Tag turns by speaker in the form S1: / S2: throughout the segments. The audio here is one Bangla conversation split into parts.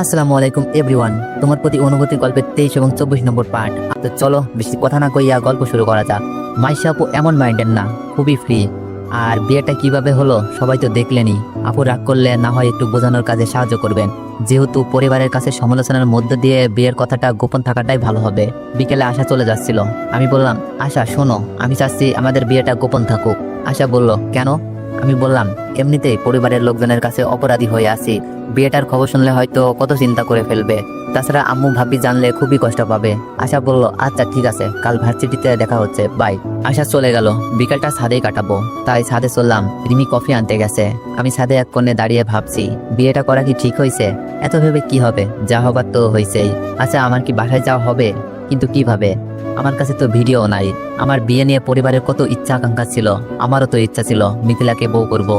S1: আসসালামু আলাইকুম এভরিওয়ান, তোমার প্রতি অনুভূতির গল্পের 23 এবং 24 নম্বর পার্ট। তো চলো বেশি কথা না কইয়া গল্প শুরু করা যাক। মাইশা আপু এমন মাইন্ডের না, খুবই ফ্রি। আর বিয়েটা কিভাবে হলো সবাই তো দেখলেনই। আপু রাগ করলে না হয় একটু বোঝানোর কাজে সাহায্য করবেন, যেহেতু পরিবারের কাছে সমালোচনার মধ্য দিয়ে বিয়ের কথাটা গোপন থাকাটাই ভালো হবে। বিকেলে আশা চলে যাচ্ছিল। আমি বললাম, আশা শোনো, আমি চাচ্ছি আমাদের বিয়েটা গোপন থাকুক। আশা বলল, কেন? আমি বললাম, এমনিতেই পরিবারের লোকজনের কাছে অপরাধী হয়ে আছি। বিয়েটার খবর শুনলে হয়তো কত চিন্তা করে ফেলবে। তাছাড়া আম্মু ভাবি জানলে খুবই কষ্ট পাবে। আশা বলল, আচ্ছা ঠিক আছে, কাল ভার্সিটিতে দেখা হচ্ছে, বাই। আশা চলে গেল। বিকালটা ছাদেই কাটাবো, তাই ছাদে চললাম। রিমি কফি আনতে গেছে। আমি ছাদে এক কোণে দাঁড়িয়ে ভাবছি, বিয়েটা করা কি ঠিক হয়েছে? এত ভেবে কি হবে, যা হবার তো হয়েছেই। আচ্ছা, আমার কি বাসায় যাওয়া হবে? কিন্তু কিভাবে? আমার কাছে তো ভিডিও নাই। আমার বিয়ে নিয়ে পরিবারের কত ইচ্ছা আকাঙ্ক্ষা ছিল। আমারও তো ইচ্ছা ছিল মিথিলাকে বউ করব,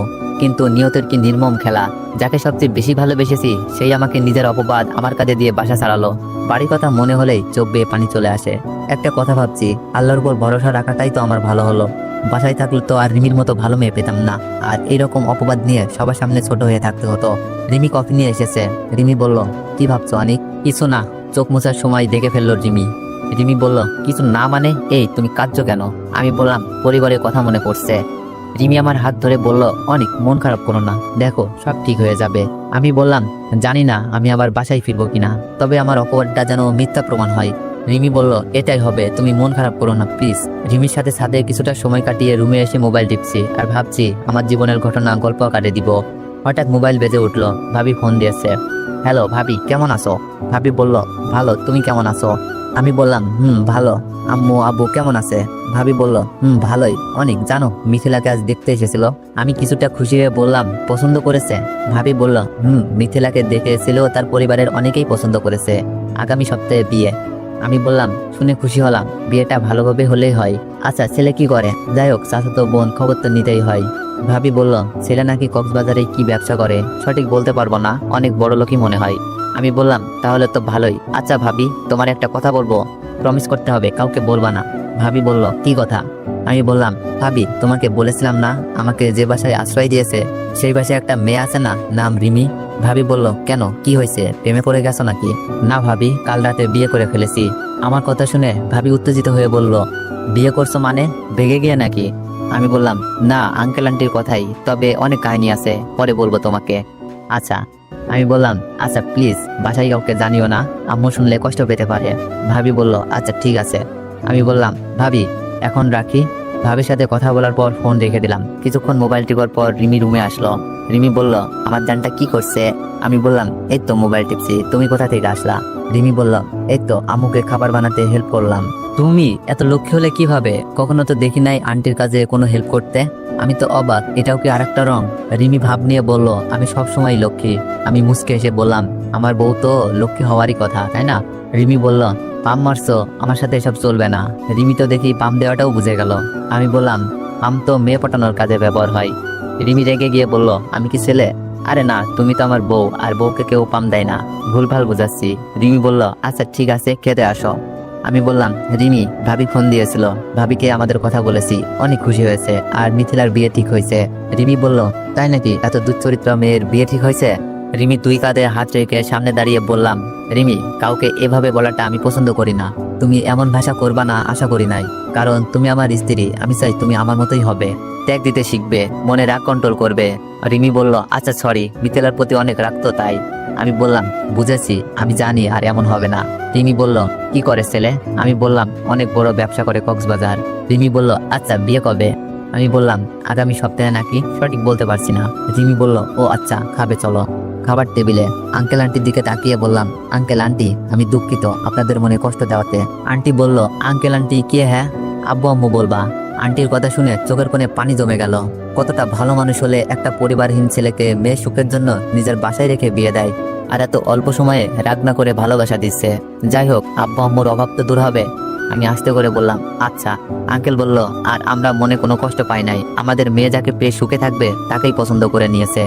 S1: কিন্তু নিয়তের কি নির্মম খেলা। যাকে সবচেয়ে বেশি ভালোবেসেছি সেই আমাকে নিজের অপবাদ আমার কাঁধে দিয়ে বাসা ছাড়ালো। বাড়ির কথা মনে হলেই চোখ বেয়ে পানি চলে আসে। একটা কথা ভাবছি, আল্লাহর উপর ভরসা রাখাটাই তো আমার ভালো হলো। বাসায় থাকলে তো আর রিমির মতো ভালো মেয়ে পেতাম না, আর এইরকম অপবাদ নিয়ে সবার সামনে ছোট হয়ে থাকতে হতো। রিমি কফি নিয়ে এসেছে। রিমি বলল, কি ভাবছো অনিক? কিছু না। চোখ মোছার সময় দেখে ফেললো রিমি। রিমি বলল, কিছু না মানে? এই তুমি কাঁদছো কেন? আমি বললাম, পরিবারের কথা মনে পড়ছে। রিমি আমার হাত ধরে বলল, অনেক মন খারাপ করো না, দেখো সব ঠিক হয়ে যাবে। আমি বললাম, জানি না আমি আবার বাসায় ফিরবো কিনা, তবে আমার অপবাদটা যেন মিথ্যা প্রমাণ হয়। রিমি বলল, এটাই হবে, তুমি মন খারাপ করো না প্লিজ। রিমির সাথে ছাদে কিছুটা সময় কাটিয়ে রুমে এসে মোবাইল টিপছি আর ভাবছি আমার জীবনের ঘটনা গল্প আকারে দিব। হঠাৎ মোবাইল বেজে উঠলো। ভাবি ফোন দিয়েছে। হ্যালো ভাবি, কেমন আছো? ভাবি বলল, ভালো, তুমি কেমন আছো? আমি বললাম, ভালো। আম্মু আব্বু কেমন আছে? ভাবি বলল, ভালোই। অনেক জানো, মিথিলাকে আজ দেখতে এসেছিল। আমি কিছুটা খুশি হয়ে বললাম, পছন্দ করেছে? ভাবি বলল, মিথিলাকে দেখে এসেছিল, তার পরিবারের অনেকেই পছন্দ করেছে। আগামী সপ্তাহে বিয়ে। আমি বললাম, শুনে খুশি হলাম, বিয়েটা ভালোভাবে হলেই হয়। আচ্ছা, ছেলে কি করে? যাই হোক, চাচাতো বোন, খবর তো নিতেই হয়। ভাবি বলল, ছেলে নাকি কক্সবাজারে কি ব্যবসা করে, সঠিক বলতে পারবো না, অনেক বড় লোকই মনে হয়। আমি বললাম, তাহলে তো ভালোই। আচ্ছা ভাবি, তোমার একটা কথা বলবো, প্রমিস করতে হবে, কাউকে বলবা না। ভাবি বলল, কি কথা? আমি বললাম, ভাবি তোমাকে বলেছিলাম না, আমাকে যে বাসায় আশ্রয় দিয়েছে সেই বাসায় একটা মেয়ে আছে না, নাম রিমি। ভাবি বলল, কেন, কি হয়েছে, প্রেমে পড়ে গেছো নাকি? না ভাবি, কাল রাতে বিয়ে করে ফেলেছি। আমার কথা শুনে ভাবি উত্তেজিত হয়ে বলল, বিয়ে করছো মানে, ভেগে গিয়ে নাকি? আমি বললাম, না আঙ্কেল আন্টির কথাই, তবে অনেক কাহিনী আছে, পরে বলবো তোমাকে। আচ্ছা। আমি বললাম, আচ্ছা প্লিজ বাসায় কাউকে জানিও না, আম্মু শুনলে কষ্ট পেতে পারে। ভাবি বলল, আচ্ছা ঠিক আছে। আমি বললাম, ভাবি এখন রাখি। ভাবির সাথে কথা বলার পর ফোন রেখে দিলাম। কিছুক্ষণ মোবাইল টিপার পর রিমি রুমে আসলো। রিমি বলল, আমার জানটা কি করছে? আমি বললাম, এই তো মোবাইল টিপছি, তুমি কোথা থেকে আসলা? রিমি বলল, এই তো আম্মুকে খাবার বানাতে হেল্প করলাম। তুমি এত লক্ষ্মী হলে কিভাবে? কখনো তো দেখি নাই আন্টির কাজে কোনো হেল্প করতে। আমি তো অবাক, এটাও কি আরেকটা রং? রিমি ভাব নিয়ে বলল, আমি সবসময় লক্ষ্মী। আমি মুচকে এসে বললাম, আমার বউ তো লক্ষ্মী হওয়ারই কথা, তাই না? রিমি বলল, পাম মারছো, আমার সাথে এসব চলবে না। রিমি তো দেখি পাম দেওয়াটাও বুঝে গেল। আমি বললাম, পাম তো মেয়ে পটানোর কাজে ব্যবহার হয়। রিমি রেগে গিয়ে বলল, আমি কি ছেলে? আরে না, তুমি তো আমার বউ, আর বউকে কেউ পাম দেয় না, ভুলভাল বুঝাচ্ছি। রিমি বলল, আচ্ছা ঠিক আছে, খেতে আসো। আমি বললাম, রিমি ভাবি ফোন দিয়েছিল, ভাবিকে আমাদের কথা বলেছি, অনেক খুশি হয়েছে, আর মিথিলার বিয়ে ঠিক হয়েছে। রিমি বলল, তাই নাকি? এত দুশ্চরিত্র মেয়ের বিয়ে ঠিক হয়েছে? রিমি দুই কাঁধে হাত রেখে সামনে দাঁড়িয়ে বললাম, রিমি কাউকে এভাবে বলাটা আমি পছন্দ করি না। তুমি এমন ভাষা করবা না আশা করি নাই, কারণ তুমি আমার স্ত্রী। আমি চাই তুমি আমার মতোই হবে, ত্যাগ দিতে শিখবে, মনে রাগ কন্ট্রোল করবে। রিমি বলল, আচ্ছা সরি, মিথিলার প্রতি অনেক রাখতো তাই। আমি বললাম, বুঝেছি, আমি জানি আর এমন হবে না। রিমি বলল, কি করে ছেলে? আমি বললাম, অনেক বড় ব্যবসা করে কক্সবাজার। রিমি বলল, আচ্ছা বিয়ে কবে? আমি বললাম, আগামী সপ্তাহে নাকি, সঠিক বলতে পারছি না। রিমি বলল, ও আচ্ছা, খাবে চলো। খাবার টেবিলে আঙ্কেল আন্টির দিকে তাকিয়ে বললাম, আঙ্কেল আন্টি আমি দুঃখিত আপনাদের মনে কষ্ট দেওয়াতে। আন্টি বলল, আঙ্কেল আন্টি কে? হ্যাঁ আব্বু আম্মু বলবা। আন্টির কথা শুনে চোখের কোণে পানি জমে গেল। কতটা ভালো মানুষ হলে একটা পরিবারহীন ছেলেকে মেয়ের সুখের জন্য নিজের বাসায় রেখে বিয়ে দেয়, আর এত অল্প সময়ে রাগ না করে ভালোবাসা দিচ্ছে। যাই হোক, আব্বু আম্মুর অভাব তো দূর হবে। আমি আস্তে করে বললাম, আচ্ছা। আঙ্কেল বলল, আর আমরা মনে কোনো কষ্ট পাই নাই, আমাদের মেয়ে যাকে পেয়ে সুখে থাকবে তাকেই পছন্দ করে নিয়েছে।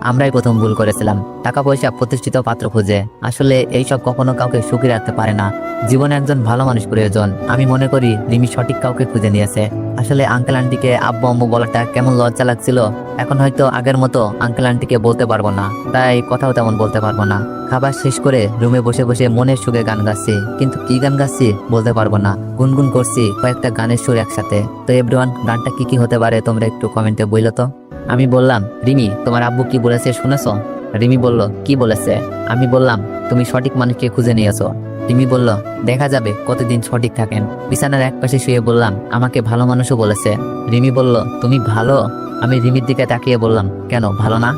S1: আমরাই প্রথম ভুল করেছিলাম, টাকা পয়সা প্রতিষ্ঠিত পাত্র খুঁজে। আসলে এইসব কখনো কাউকে সুখী রাখতে পারে না। জীবনে একজন ভালো মানুষ প্রয়োজন। আমি মনে করি রিমি সঠিক কাউকে খুঁজে নিয়েছে। আসলে আঙ্কেল আন্টিকে আব্বু আম্মু বলাটা কেমন লজ্জা লাগছিল। এখন হয়তো আগের মতো আঙ্কেল আন্টিকে বলতে পারবো না, তাই কথাও তেমন বলতে পারবো না। খাবার শেষ করে রুমে বসে বসে মনের সুখে গান গাচ্ছি, কিন্তু কি গান গাচ্ছি বলতে পারবো না। গুনগুন করছি কয়েকটা গানের সুর একসাথে। তো এভরিওয়ান, গানটা কি হতে পারে তোমরা একটু কমেন্টে বইলো তো। আমি বললাম, রিমি তোমার আব্বু কি বলেছে শুনেছো? রিমি বলল, কি বলেছে? আমি বললাম, তুমি সঠিক মানুষকে খুঁজে নিয়েছো। রিমি বলল, দেখা যাবে কতদিন সঠিক থাকেন। বিছানার এক পাশে শুয়ে বললাম, আমাকে ভালো মানুষও বলেছে। রিমি বলল, তুমি ভালো? আমি রিমির দিকে তাকিয়ে বললাম, কেন, ভালো না?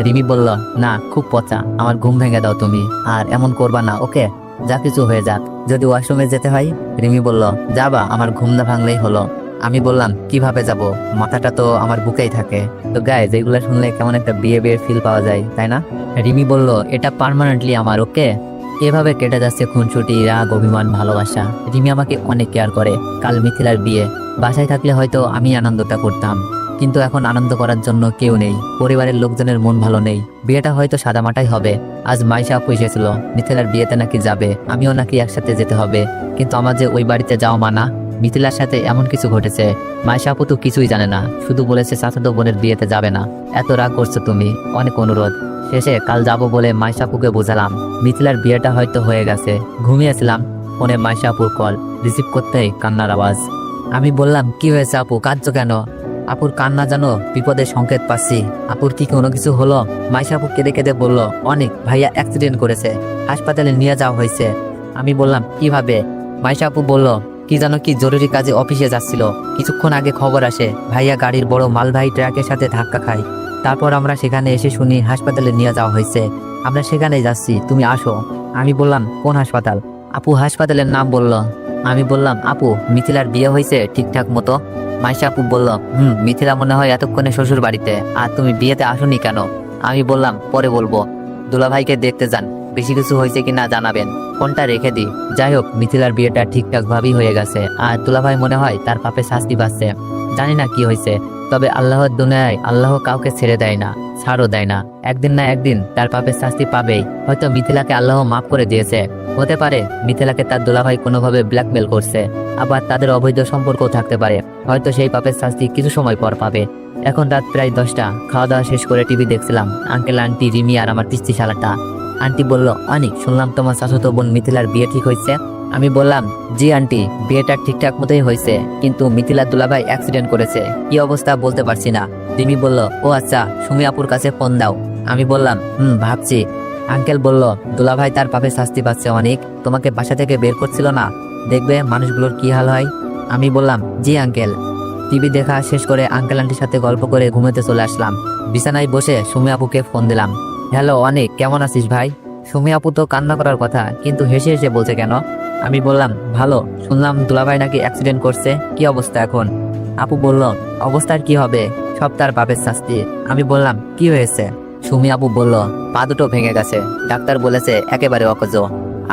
S1: রিমি বলল, না, খুব পচা, আমার ঘুম ভেঙে দাও তুমি, আর এমন করবা না, ওকে? যা কিছু হয়ে যাক, যদি ওয়াশরুমে যেতে হয়। রিমি বলল, যাবা, আমার ঘুম না ভাঙলেই হলো। আমি বললাম, কিভাবে যাব, মাথাটা তো আমার বুকেই থাকে। তো গাইজ, এগুলো শুনলে কেমন একটা বিয়ে বিয়ের ফিল পাওয়া যায়, তাই না? রিমি বলল, এটা পার্মানেন্টলি আমার, ওকে? এভাবে কেটে যাচ্ছে খুনসুটি, রাগ, অভিমান, ভালোবাসা। রিমি আমাকে অনেক কেয়ার করে। কাল মিথিলার বিয়ে, বাসায় থাকলে হয়তো আমি আনন্দটা করতাম, কিন্তু এখন আনন্দ করার জন্য কেউ নেই। পরিবারের লোকজনের মন ভালো নেই। বিয়েটা হয়তো সাদামাটাই হবে। আজ মাইশা আপু এসেছিল, মিথিলার বিয়েতে নাকি যাবে, আমিও নাকি একসাথে যেতে হবে। কিন্তু আমার যে ওই বাড়িতে যাওয়া মানা। মিথিলার সাথে এমন কিছু ঘটেছে, মাইশা আপু তো কিছুই জানে না, শুধু বলেছে চাচাতো বোনের বিয়েতে যাবে না। এত রাগ করছো তুমি, অনেক অনুরোধ। শেষে কাল যাবো বলে মাইশা আপুকে বোঝালাম। মিথিলার বিয়েটা হয়তো হয়ে গেছে। ঘুমিয়েছিলাম, ফোনে মাইশা আপুর কল, রিসিভ করতেই কান্নার আওয়াজ। আমি বললাম, কি হয়েছে আপু, কাঁদছো কেন? আপুর কান্না যেন বিপদের সংকেত পাচ্ছি। আপুর কি কোনো কিছু হলো? মাইশা আপু কেঁদে কেঁদে বলল, অনেক, ভাইয়া অ্যাক্সিডেন্ট করেছে, হাসপাতালে নিয়ে যাওয়া হয়েছে। আমি বললাম, কিভাবে? মাইশা আপু বলল, কি জানো, কি জরুরি কাজে অফিসে যাচ্ছিল, কিছুক্ষণ আগে খবর আসে ভাইয়া গাড়ির বড় মালবাহী ট্রাকের সাথে ধাক্কা খায়। তারপর আমরা সেখানে এসে শুনি হাসপাতালে নিয়ে যাওয়া হয়েছে। আমরা সেখানেই যাচ্ছি, তুমি আসো। আমি বললাম, কোন হাসপাতাল? আপু হাসপাতালের নাম বলল। আমি বললাম, আপু মিথিলার বিয়ে হয়েছে ঠিকঠাক মতো? মাইশা আপু বলল, মিথিলা মনে হয় এতক্ষণে শ্বশুর বাড়িতে, আর তুমি বিয়েতে আসোনি কেন? আমি বললাম, পরে বলবো, দুলাভাইকে দেখতে যান, বেশি কিছু হয়েছে কিনা জানাবেন। ফোনটা রেখে দিই। যাই হোক, মিথিলার বিয়েটা ঠিকঠাক ভাবেই হয়ে গেছে, আর দুলাভাই মনে হয় তার পাপে শাস্তি পাচ্ছে। জানি না কি হয়েছে, তবে আল্লাহর দুনিয়ায় আল্লাহ কাউকে ছেড়ে দেয় না, ছাড়ও দেয় না। একদিন না একদিন তার পাপের শাস্তি পাবেই। হয়তো মিথিলাকে আল্লাহ মাফ করে দিয়েছে। হতে পারে মিথিলাকে তার দুলাভাই কোনোভাবে ব্ল্যাকমেল করছে, আবার তাদের অবৈধ সম্পর্কও থাকতে পারে। হয়তো সেই পাপের শাস্তি কিছু সময় পর পাবে। এখন রাত প্রায় 10টা। খাওয়া দাওয়া শেষ করে টিভি দেখছিলাম। আঙ্কেল, আন্টি, রিমি আর আমার পিস্তি শালাটা। আন্টি বলল, অনেক, শুনলাম তোমার চাচাতো বোন মিথিলার বিয়ে ঠিক হয়েছে। আমি বললাম, জি আন্টি, বিয়েটা ঠিকঠাক মতোই হয়েছে, কিন্তু মিথিলার দুলাভাই অ্যাক্সিডেন্ট করেছে, কি অবস্থা বলতে পারছি না। রিমি বলল, ও আচ্ছা, সুমি আপুর কাছে ফোন দাও। আমি বললাম, ভাবছি। আঙ্কেল বলল, দুলাভাই তার পাপে শাস্তি পাচ্ছে অনেক, তোমাকে বাসা থেকে বের করছিল না, দেখবে মানুষগুলোর কি হাল হয়। আমি বললাম, জি আঙ্কেল। টিভি দেখা শেষ করে আঙ্কেল আন্টির সাথে গল্প করে ঘুমোতে চলে আসলাম। বিছানায় বসে সুমি আপুকে ফোন দিলাম। হ্যালো অনেক, কেমন আছিস ভাই? সুমি আপু তো কান্না করার কথা, কিন্তু হেসে হেসে বলছে কেন? আমি বললাম, ভালো, শুনলাম দুলাভাই নাকি অ্যাক্সিডেন্ট করছে, কি অবস্থা এখন? আপু বলল, অবস্থার কি হবে, সব তার পাপের শাস্তি। আমি বললাম, কি হয়েছে? সুমি আপু বলল, পা দুটো ভেঙে গেছে, ডাক্তার বলেছে একেবারে অকেজ,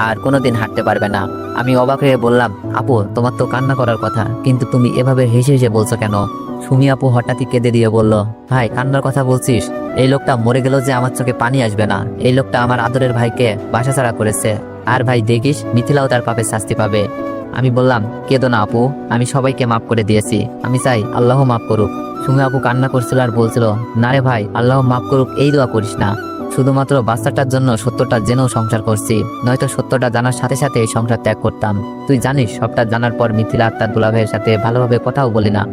S1: আর কোনোদিন হাঁটতে পারবে না। আমি অবাক হয়ে বললাম, আপু তোমার তো কান্না করার কথা, কিন্তু তুমি এভাবে হেসে হেসে বলছো কেন? সুমি আপু হঠাৎই কেঁদে দিয়ে বলল, ভাই কান্নার কথা বলছিস? এই লোকটা মরে গেল যে আমার চোখে পানি আসবে না। এই লোকটা আমার আদরের ভাইকে বাসাছাড়া করেছে, আর ভাই দেখিস মিথিলাও তার পাপের শাস্তি পাবে। আমি বললাম, কেঁদো না আপু, আমি সবাইকে মাফ করে দিয়েছি, আমি চাই আল্লাহ মাফ করুক। সুমি আপু কান্না করছিল আর বলছিল, না রে ভাই, আল্লাহ মাফ করুক এই দোয়া করিস না, শুধুমাত্র বাচ্চাটার জন্য সত্যটা জেনেও সংসার করছি, নয়তো সত্যটা জানার সাথে সাথে এই সংসার ত্যাগ করতাম। তুই জানিস সবটা জানার পর মিথিলা তার দুলাভাইয়ের সাথে ভালোভাবে কথাও বলি না।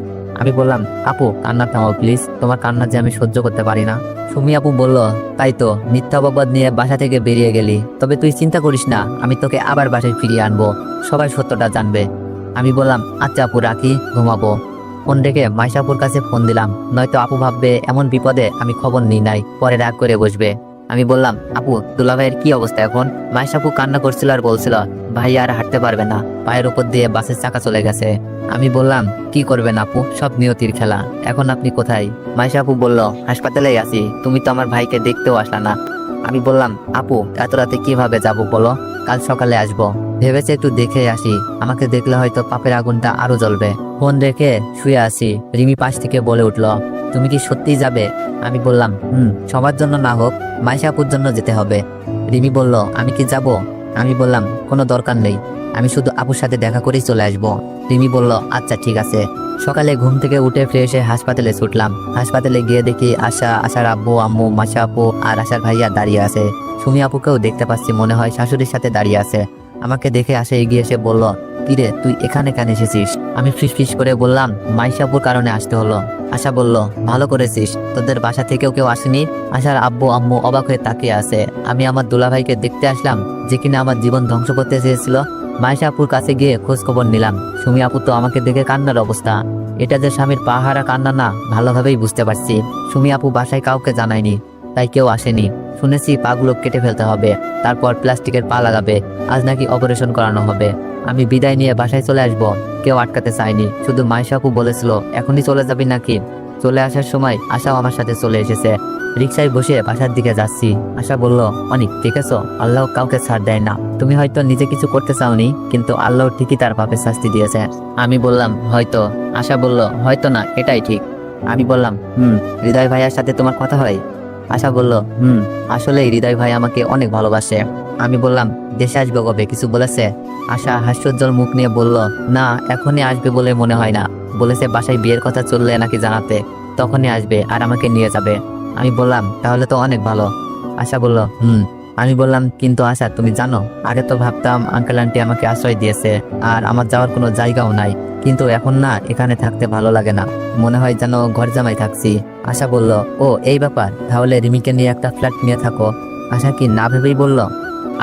S1: আমি বললাম, আপু কান্না থামাও প্লিজ, তোমার কান্না যে আমি সহ্য করতে পারি না। সুমি আপু বলল, তাই তো মিথ্যা অপবাদ নিয়ে বাসা থেকে বেরিয়ে গেলি, তবে তুই চিন্তা করিস না, আমি তোকে আবার বাসায় ফিরিয়ে আনবো, সবাই সত্যটা জানবে। আমি বললাম, আচ্ছা আপু রাখি, ঘুমাবো। ফোন রেখে মাইশাপুর কাছে ফোন দিলাম, নয়তো আপু ভাববে এমন বিপদে আমি খবর নিই নাই, পরে রাগ করে বসবে। আমি বললাম, আপু দুলাভাইয়ের কি অবস্থা এখন? মাইশাপু কান্না করছিল আর বলছিল, ভাই আর হাঁটতে পারবে না, পায়ের উপর দিয়ে বাসের চাকা চলে গেছে। আমি বললাম, কি করবেন আপু, সব নিয়তির খেলা, এখন আপনি কোথায়? মাইশাপু বলল, হাসপাতালেই আছি, তুমি তো আমার ভাইকে দেখতেও আসলা না। আমি বললাম, আপু এত রাতে কিভাবে যাব বলো, কাল সকালে আসবো, ভেবেছে একটু দেখে আসি, আমাকে দেখলে হয়তো পাপের আগুনটা আরো জ্বলবে। ফোন রেখে শুয়ে আসি। রিমি পাশ থেকে বলে উঠল, তুমি কি সত্যিই যাবে? আমি বললাম সবার জন্য না হোক, মাইশা আপুর জন্য যেতে হবে। রিমি বলল, আমি কি যাব? আমি বললাম, কোনো দরকার নেই, আমি শুধু আপুর সাথে দেখা করেই চলে আসবো। রিমি বলল, আচ্ছা ঠিক আছে। সকালে ঘুম থেকে উঠে ফ্রেশ হয়ে হাসপাতালে ছুটলাম। হাসপাতালে গিয়ে দেখি আশার আব্বু আম্মু, মাইশা আপু আর আশার ভাইয়া দাঁড়িয়ে আছে। সুমি আপুকেও দেখতে পাচ্ছি, মনে হয় শাশুড়ির সাথে দাঁড়িয়ে আছে। আমাকে দেখে আশা এগিয়ে এসে বলল, কিরে তুই এখানে কেন এসেছিস? আমি ফিস করে বললাম, মাইশা আপুর কারণে আসতে হলো। আশা বলল, ভালো করেছিস, তোদের বাসা থেকেও কেউ আসেনি? আশার আব্বু আম্মু অবাক হয়ে তাকিয়ে আছে। আমি আমার দুলাভাইকে দেখতে আসলাম, যে কিনা আমার জীবন ধ্বংস করতে চেয়েছিল। মাইশা আপুর কাছে গিয়ে খোঁজ খবর নিলাম। সুমি আপু তো আমাকে দেখে কান্নার অবস্থা। এটা যে স্বামীর পাহারা কান্না না, ভালোভাবেই বুঝতে পারছি। সুমি আপু বাসায় কাউকে জানায়নি, তাই কেউ আসেনি। শুনেছি পাগুলো কেটে ফেলতে হবে, তারপর প্লাস্টিকের পা লাগাবে। আজ নাকি অপারেশন করানো হবে। আমি বিদায় নিয়ে বাসায় চলে আসব, কেউ আটকাতে চায়নি। শুধু মাইশা আপু বলেছিল, এখনই চলে যাবি নাকি? চলে আসার সময় আশাও আমার সাথে চলে এসেছে। রিক্সায় বসে বাসার দিকে যাচ্ছি। আশা বলল, অনেক দেখেছো, আল্লাহ কাউকে ছাড় দেয় না। তুমি হয়তো নিজে কিছু করতে চাওনি, কিন্তু আল্লাহ ঠিকই তার পাপে শাস্তি দিয়েছে। আমি বললাম, হয়তো। আশা বলল, হয়তো না, এটাই ঠিক। আমি বললাম, হৃদয় ভাইয়ার সাথে তোমার কথা হয়? আশা বলল, আসলে হৃদয় ভাই আমাকে অনেক ভালোবাসে। আমি বললাম, দেশে আসবে কবে, কিছু বলেছে? আশা হাস্যোজ্জ্বল মুখ নিয়ে বলল, না, এখনই আসবে বলে মনে হয় না। বলেছে বাসায় বিয়ের কথা চললে নাকি জানাতে, তখনই আসবে আর আমাকে নিয়ে যাবে। আমি বললাম, তাহলে তো অনেক ভালো। আশা বলল, আমি বললাম, কিন্তু আশা তুমি জানো, আগে তো ভাবতাম আঙ্কেল আন্টি আমাকে আশ্রয় দিয়েছে আর আমার যাওয়ার কোনো জায়গাও নাই, কিন্তু এখন না, এখানে থাকতে ভালো লাগে না, মনে হয় যেন ঘর জামাই থাকছি। আশা বলল, ও এই ব্যাপার, তাহলে রিমিকে নিয়ে একটা ফ্ল্যাট নিয়ে থাকো। আশা কি না ভেবেই বলল।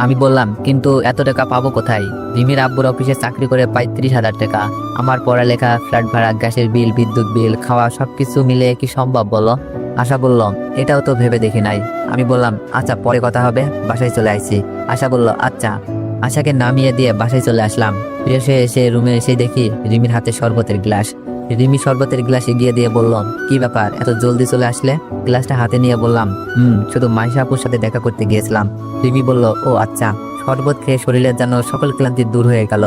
S1: আমি বললাম, কিন্তু এত টাকা পাবো কোথায়? রিমির আব্বুর অফিসে চাকরি করে পাই 30,000 টাকা। আমার পড়ালেখা, ফ্ল্যাট ভাড়া, গ্যাসের বিল, বিদ্যুৎ বিল, খাওয়া সবকিছু মিলে কি সম্ভব বলো? আশা বলল, এটাও তো ভেবে দেখি নাই। আমি বললাম, আচ্ছা পরে কথা হবে, বাসায় চলে আসছি। আশা বলল, আচ্ছা। আশাকে নামিয়ে দিয়ে বাসায় চলে আসলাম। ফ্রেশ হয়ে এসে রুমে এসে দেখি রিমির হাতে শরবতের গ্লাস। রিমি শরবতের গ্লাস এগিয়ে দিয়ে বলল, কি ব্যাপার, এত জলদি চলে আসলে? গ্লাসটা হাতে নিয়ে বললাম, শুধু মাইশা আপুর সাথে দেখা করতে গিয়েছিলাম। রিমি বলল, ও আচ্ছা। শরবত খেয়ে শরীরের যেন সকল ক্লান্তি দূর হয়ে গেল।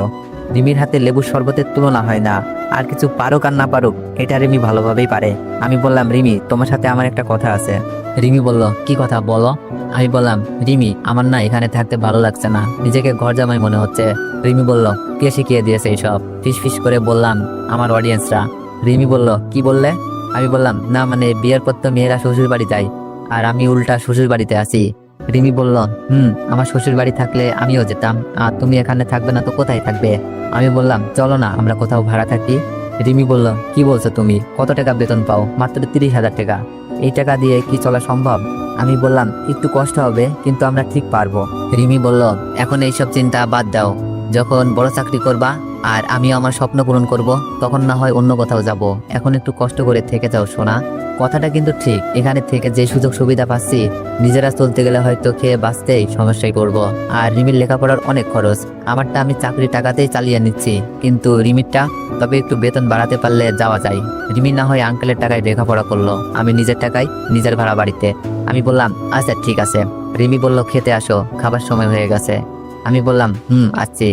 S1: রিমির হাতে লেবুর শরবতের তুলনা হয় না। আর কিছু পারুক আর না পারুক, এটা রিমি ভালোভাবেই পারে। আমি বললাম, রিমি তোমার সাথে আমার একটা কথা আছে। রিমি বলল, কি কথা বলো? আমি বললাম, রিমি আমার না এখানে থাকতে ভালো লাগছে না, নিজেকে ঘর জামাই মনে হচ্ছে। রিমি বলল, কে শিখিয়ে দিয়েছে এইসব? ফিস করে বললাম, আমার অডিয়েন্সরা। রিমি বলল, কি বললে? আমি বললাম, না মানে বিয়ের পর তো মেয়েরা শ্বশুর বাড়ি যায়, আর আমি উল্টা শ্বশুর বাড়িতে আছি। রিমি বলল, আমার শ্বশুর বাড়ি থাকলে আমিও যেতাম, আর তুমি এখানে থাকবে না তো কোথায় থাকবে? আমি বললাম, চলো না আমরা কোথাও ভাড়া থাকি। রিমি বলল, কি বলছো তুমি? কত টাকা বেতন পাও? মাত্র 30,000 টাকা। এই টাকা দিয়ে কি চলা সম্ভব? আমি বললাম, একটু কষ্ট হবে, কিন্তু আমরা ঠিক পারবো। রিমি বলল, এখন এইসব চিন্তা বাদ দাও, যখন বড় চাকরি করবা আর আমি আমার স্বপ্ন পূরণ করব, তখন না হয় অন্য কোথাও যাব। এখন একটু কষ্ট করে থেকে যাও সোনা। কথাটা কিন্তু ঠিক, এখানে থেকে যে সুযোগ সুবিধা পাচ্ছি, নিজেরা চলতে গেলে হয়তো খেয়ে বাঁচতেই সমস্যায় পড়বো। আর রিমির লেখাপড়ার অনেক খরচ, আমারটা আমি চাকরি টাকাতেই চালিয়ে নিচ্ছি, কিন্তু রিমিরটা তবে একটু বেতন বাড়াতে পারলে যাওয়া যায়। রিমি না হয় আঙ্কেলের টাকায় লেখাপড়া করলো, আমি নিজের টাকায় নিজের ভাড়া বাড়িতে। আমি বললাম, আচ্ছা ঠিক আছে। রিমি বলল, খেতে আসো, খাবার সময় হয়ে গেছে। আমি বললাম, আসছি।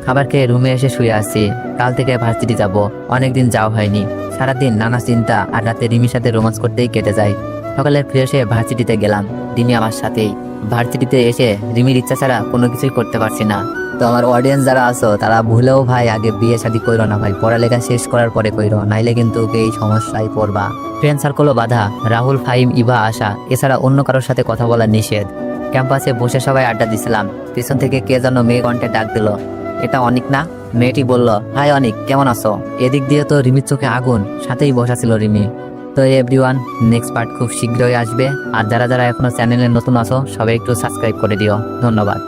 S1: খাবার খেয়ে রুমে এসে শুয়ে আসছি। কাল থেকে ভার্সিটি যাব, অনেকদিন যাওয়া হয়নি। সারাদিন নানা চিন্তা আর রাতে রিমির সাথে রোমান্স করতেই কেটে যায়। সকালে ফ্রেশ হয়ে ভার্সিটিতে গেলাম, রিমি আমার সাথেই। ভার্সিটিতে এসে রিমির ইচ্ছা ছাড়া কোনো কিছুই করতে পারছি না। তো আমার অডিয়েন্স যারা আছো, তারা ভুলেও ভাই আগে বিয়ে শাদী কইরো না ভাই, পড়ালেখা শেষ করার পরে কইরো, নাইলে কিন্তু এই সমস্যায় পড়বা। ফ্রেন্ড সার্কেলও বাধা, রাহুল, ফাহিম, ইভা, আশা, এছাড়া অন্য কারোর সাথে কথা বলা নিষেধ। ক্যাম্পাসে বসে সবাই আড্ডা দিছিলাম, পিছন থেকে কে যেন মেয়ে কণ্ঠে ডাক দিল, এটা অনিক না? মেয়েটি বলল, হাই অনিক, কেমন আছো? এদিক দিয়ে তো রিমির চোখে আগুন, সাথেই বসা ছিল রিমি। তো এভরিওয়ান, নেক্সট পার্ট খুব শীঘ্রই আসবে। আর যারা যারা এখনো চ্যানেলে নতুন আছো, সবাই একটু সাবস্ক্রাইব করে দিও। ধন্যবাদ।